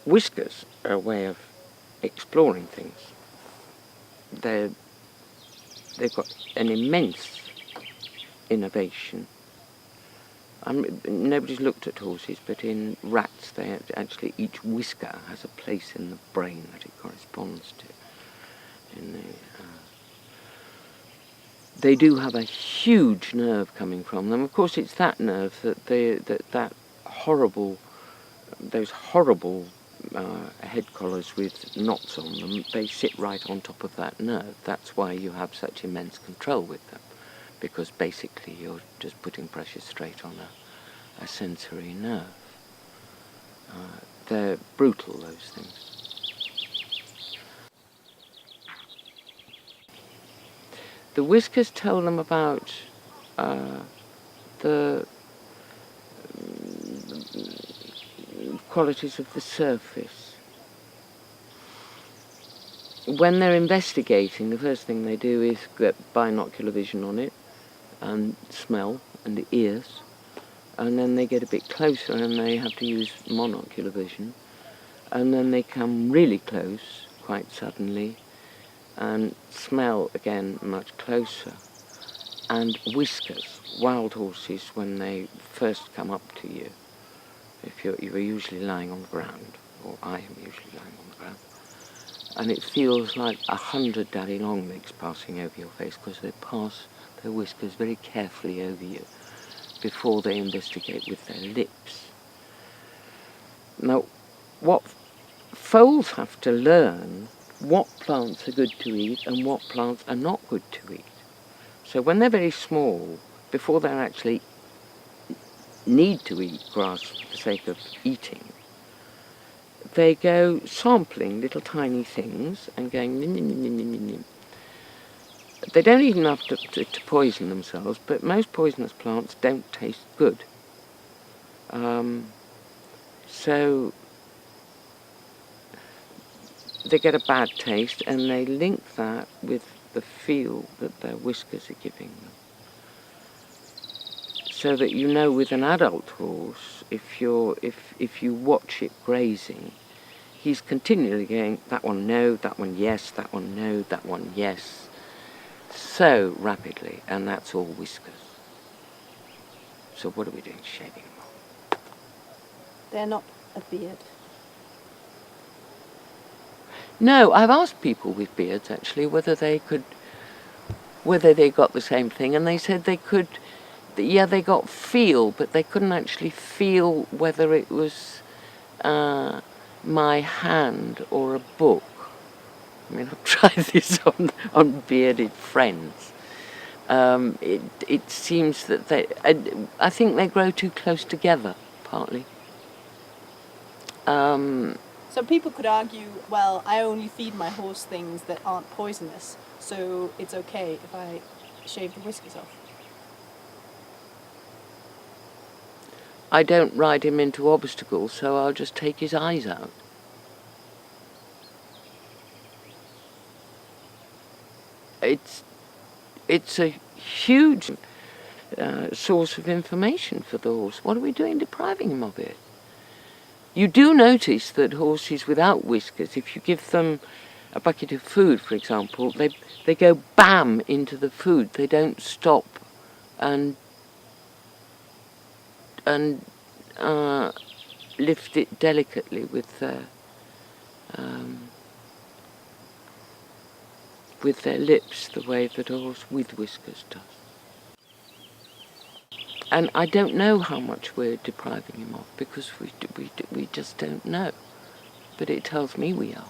whiskers are a way of exploring things. They've got an immense innovation. Nobody's looked at horses, but in rats, actually each whisker has a place in the brain that it corresponds to. They do have a huge nerve coming from them. Of course, it's that nerve that those horrible head collars with knots on them, they sit right on top of that nerve. That's why you have such immense control with them, because basically you're just putting pressure straight on a sensory nerve. They're brutal, those things. The whiskers tell them about the qualities of the surface. When they're investigating, the first thing they do is get binocular vision on it, and smell, and the ears, and then they get a bit closer and they have to use monocular vision, and then they come really close quite suddenly and smell again much closer. And whiskers, wild horses, when they first come up to you, if you're usually lying on the ground, or I am usually lying on the ground, and it feels like 100 daddy long legs passing over your face, because they pass their whiskers very carefully over you before they investigate with their lips. Now, what foals have to learn what plants are good to eat and what plants are not good to eat. So when they're very small, before they actually need to eat grass for the sake of eating, they go sampling little tiny things and going nim, nim, nim, nim, nim, nim. They don't eat enough to poison themselves, but most poisonous plants don't taste good. So they get a bad taste, and they link that with the feel that their whiskers are giving them. So that you know, with an adult horse, if you watch it grazing, he's continually going, that one no, that one yes, that one no, that one yes, so rapidly, and that's all whiskers. So what are we doing? Shaving them off. They're not a beard. No, I've asked people with beards actually whether they got the same thing, and they said they could. Yeah, they got feel, but they couldn't actually feel whether it was my hand or a book. I mean, I've tried this on bearded friends. It seems that I think they grow too close together, partly. So people could argue, well, I only feed my horse things that aren't poisonous, so it's okay if I shave the whiskers off. I don't ride him into obstacles, so I'll just take his eyes out. It's a huge source of information for the horse. What are we doing depriving him of it? You do notice that horses without whiskers, if you give them a bucket of food, for example, they go bam into the food. They don't stop and lift it delicately with their lips, the way that a horse with whiskers does. And I don't know how much we're depriving him of, because we just don't know. But it tells me we are.